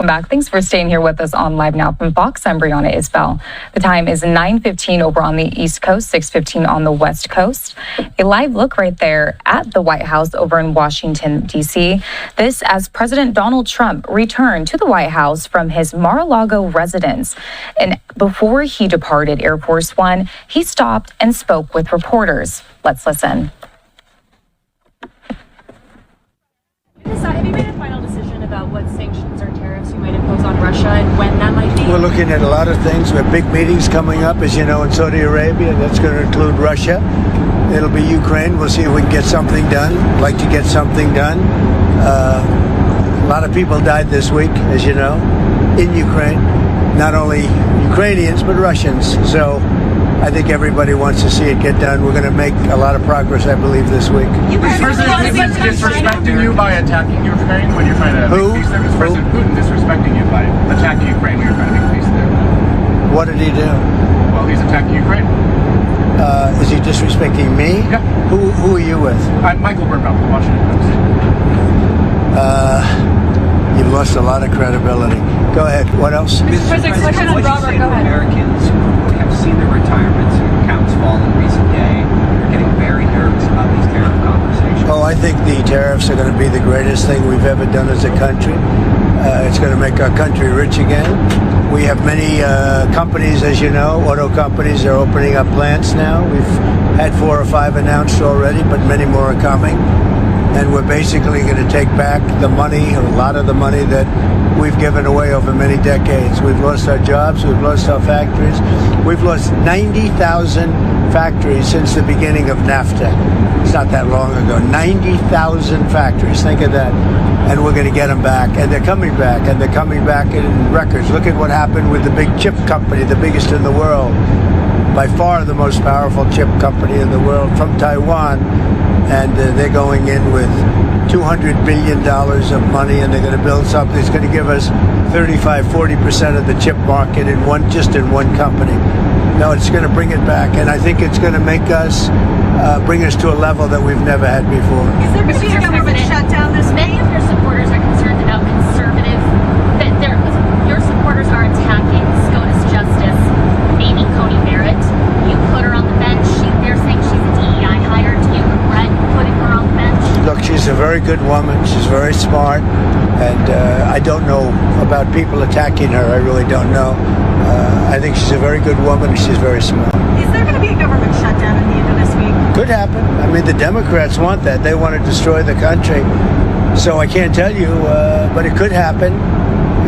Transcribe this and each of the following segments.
Welcome back. Thanks for staying here with us on Live Now from Fox. I'm Brianna Isbell. The time is 9:15 over on the East Coast, 6:15 on the West Coast. A live look right there at the White House over in Washington, D.C. This as President Donald Trump returned to the White House from his Mar-a-Lago residence. And before he departed Air Force One, he stopped and spoke with reporters. Let's listen. Have you made a final decision about what sanctions or tariffs you might impose on Russia and when that might be? We're looking at a lot of things. We have big meetings coming up, as you know, in Saudi Arabia. That's going to include Russia. It'll be Ukraine. We'll see if we can get something done. I'd like to get something done. A lot of people died this week, as you know, in Ukraine. Not only Ukrainians, but Russians. So I think everybody wants to see it get done. We're going to make a lot of progress, I believe, this week. Is President Putin disrespecting you by attacking Ukraine when you're trying to make peace there? Is President Putin disrespecting you by attacking Ukraine when you're trying to make peace there? What did he do? Well, he's attacking Ukraine. Is he disrespecting me? Yeah. Who are you with? I'm Michael Burnbaum, the Washington Post. You've lost a lot of credibility. Go ahead. What else? Mr. President, question on Robert. Go ahead. Americans who have seen their retirements accounts fall in recent day are getting very nervous about these tariff conversations. Oh, I think the tariffs are going to be the greatest thing we've ever done as a country. It's going to make our country rich again. We have many companies, as you know, auto companies are opening up plants now. We've had 4 or 5 announced already, but many more are coming. And we're basically going to take back the money, or a lot of the money that we've given away over many decades. We've lost our jobs, we've lost our factories. We've lost 90,000 factories since the beginning of NAFTA. It's not that long ago. 90,000 factories, think of that. And we're going to get them back, and they're coming back, and they're coming back in records. Look at what happened with the big chip company, the biggest in the world. By far the most powerful chip company in the world, from Taiwan. And they're going in with $200 billion of money, and they're going to build something that's going to give us 35-40% of the chip market in one company. No, it's going to bring it back, and I think it's going to make us bring us to a level that we've never had before. Is there going to be a government shutdown this week? Many of your supporters are concerned about your supporters are attacking SCOTUS Justice Amy Coney Barrett. You put her on the bench. They're saying she's a DEI hire. Do you regret putting her on the bench? Look, she's a very good woman. She's very smart. And I don't know about people attacking her. I really don't know. I think she's a very good woman. She's very smart. Is there going to be a government shutdown at the end of this week? Could happen. I mean, the Democrats want that. They want to destroy the country. So I can't tell you, but it could happen.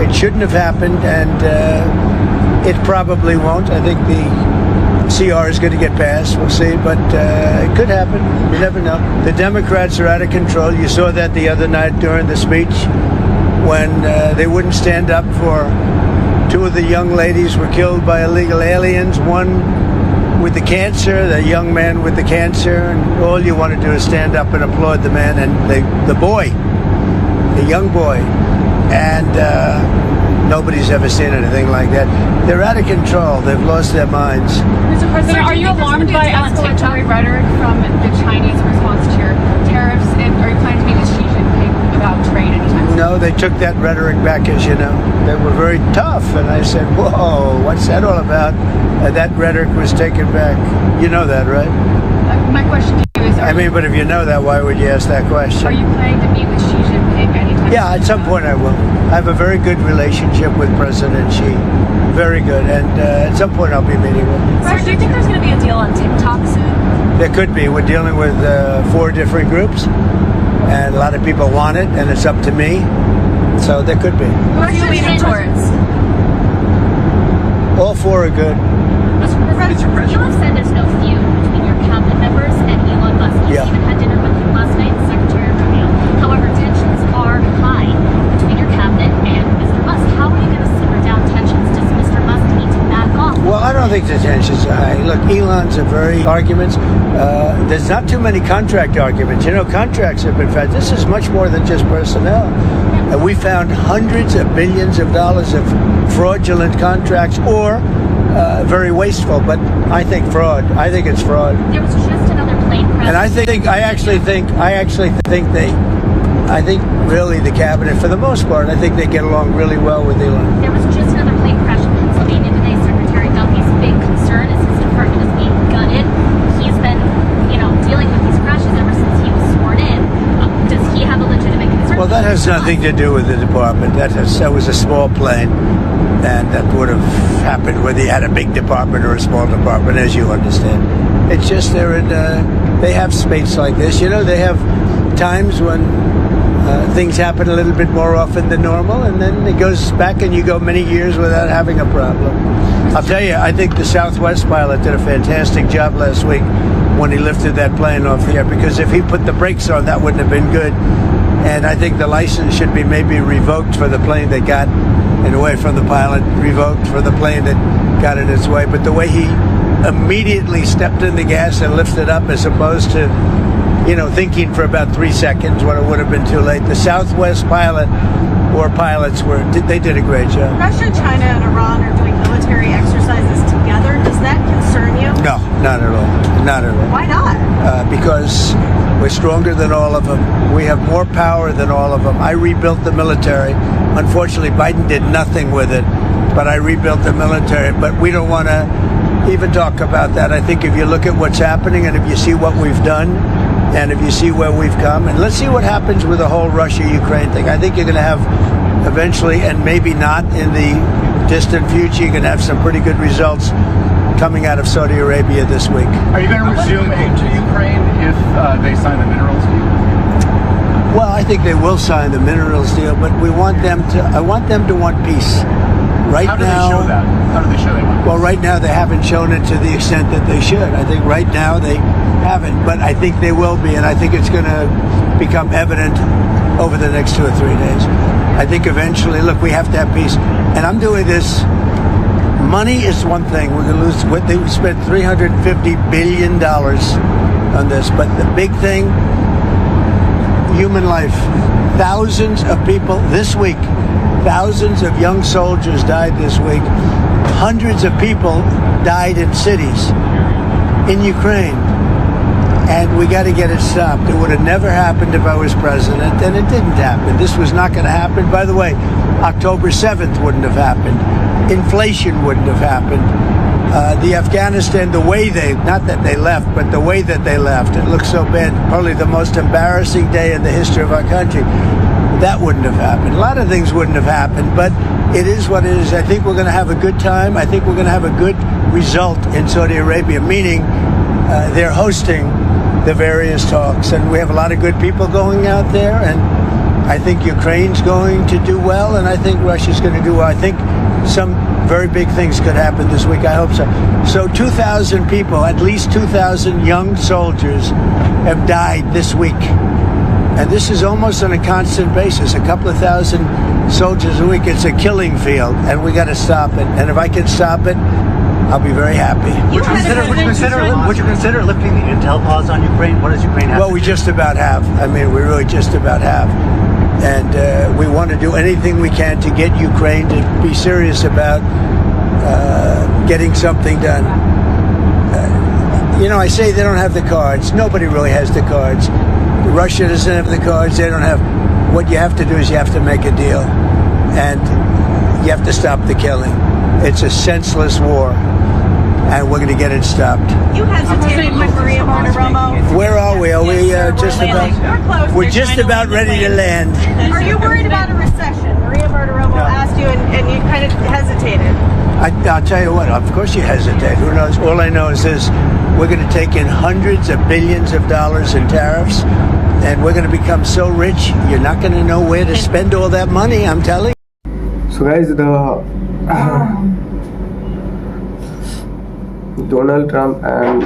It shouldn't have happened, and it probably won't. I think the CR is going to get passed. We'll see, but it could happen. You never know. The Democrats are out of control. You saw that the other night during the speech when they wouldn't stand up for 2 of the young ladies were killed by illegal aliens. One with the cancer, the young man with the cancer, and all you want to do is stand up and applaud the man and the boy, the young boy. And nobody's ever seen anything like that. They're out of control. They've lost their minds. Mr. President, are you alarmed by escalatory rhetoric from the Chinese in response to your tariffs? And are you planning to meet with Xi Jinping about trade anytime soon? No, they took that rhetoric back, as you know. They were very tough. And I said, whoa, what's that all about? And that rhetoric was taken back. You know that, right? My question to you is... But if you know that, why would you ask that question? Are you planning to meet with Xi Jinping anytime soon? Yeah, at some point I will. I have a very good relationship with President Xi. Very good. And at some point I'll be meeting with him. Sir, do you think there's going to be a deal on TikTok soon? There could be. We're dealing with 4 different groups. And a lot of people want it, and it's up to me. So there could be. Who are you leaning towards? All 4 are good. Mr. President, you have said there's no feud between your cabinet members and Elon Musk. You Yeah. even had dinner with him last night, Secretary Romeo. However, tensions are high between your cabinet and Mr. Musk. How are you going to simmer down tensions? Does Mr. Musk need to back off? Well, I don't think the tensions are high. Look, Elon's a very arguments. There's not too many contract arguments. You know, contracts have been found. This is much more than just personnel. And we found hundreds of billions of dollars of fraudulent contracts or very wasteful, but I think fraud. I think it's fraud. There was just another plane crash. And I actually think I think really the cabinet, for the most part, I think they get along really well with Elon. There was just another plane crash in Pennsylvania today. Secretary Duffy's big concern is his department is being gutted. He's been, dealing with these crashes ever since he was sworn in. Does he have a legitimate concern? Well, that has nothing to do with the department. That was a small plane, and that would have happened whether you had a big department or a small department, as you understand. It's just they have space like this. They have times when things happen a little bit more often than normal, and then it goes back and you go many years without having a problem. I'll tell you, I think the Southwest pilot did a fantastic job last week when he lifted that plane off the air, because if he put the brakes on, that wouldn't have been good. And I think the license should be maybe revoked for the plane that got in the way from the pilot, revoked for the plane that got in its way. But the way he immediately stepped in the gas and lifted up, as opposed to thinking for about 3 seconds when it would have been too late. The Southwest pilot or pilots they did a great job. Russia, China, and Iran are doing military exercises together. Does that concern you? No, not at all. Not at all. Why not? Because we're stronger than all of them. We have more power than all of them. I rebuilt the military. Unfortunately, Biden did nothing with it, but I rebuilt the military. But we don't want to even talk about that. I think if you look at what's happening and if you see what we've done, and if you see where we've come, and let's see what happens with the whole Russia-Ukraine thing. I think you're going to have eventually, and maybe not in the distant future, you're going to have some pretty good results coming out of Saudi Arabia this week. Are you going to resume aid to Ukraine if they sign the minerals deal? Well, I think they will sign the minerals deal, but I want them to want peace. Right How do now, they show that? How do they show they want? Well, right now they haven't shown it to the extent that they should. I think right now they haven't, but I think they will be, and I think it's going to become evident over the next 2 or 3 days. I think eventually, look, we have to have peace, and I'm doing this. Money is one thing. We're going to lose. They spent $350 billion on this, but the big thing, human life. Thousands of people this week. Thousands of young soldiers died this week. Hundreds of people died in cities in Ukraine. And we got to get it stopped. It would have never happened if I was president, and it didn't happen. This was not going to happen. By the way, October 7th wouldn't have happened. Inflation wouldn't have happened. The Afghanistan, the way not that they left, but the way that they left, it looks so bad. Probably the most embarrassing day in the history of our country. That wouldn't have happened. A lot of things wouldn't have happened, but it is what it is. I think we're going to have a good time. I think we're going to have a good result in Saudi Arabia, meaning they're hosting the various talks, and we have a lot of good people going out there, and I think Ukraine's going to do well, and I think Russia's going to do well. I think some very big things could happen this week. I hope so. So 2,000 people, at least 2,000 young soldiers have died this week. And this is almost on a constant basis, a couple of thousand soldiers a week. It's a killing field, and we got to stop it. And if I can stop it, I'll be very happy. Would you consider lifting the intel pause on Ukraine? What does Ukraine have? Well, we just about have. I mean, we really just about have. And we want to do anything we can to get Ukraine to be serious about getting something done. I say they don't have the cards. Nobody really has the cards. Russia doesn't have the cards. They don't have. What you have to do is you have to make a deal. And you have to stop the killing. It's a senseless war. And we're going to get it stopped. You hesitated with Maria Bartiromo. Where are we? Are we just about? We're just about ready to land. Are you worried about a recession? Maria Bartiromo asked you, and you kind of hesitated. I'll tell you what. Of course you hesitate. Who knows? All I know is this: we're going to take in hundreds of billions of dollars in tariffs, and we're going to become so rich you're not going to know where to spend all that money. I'm telling you. So guys, Donald Trump and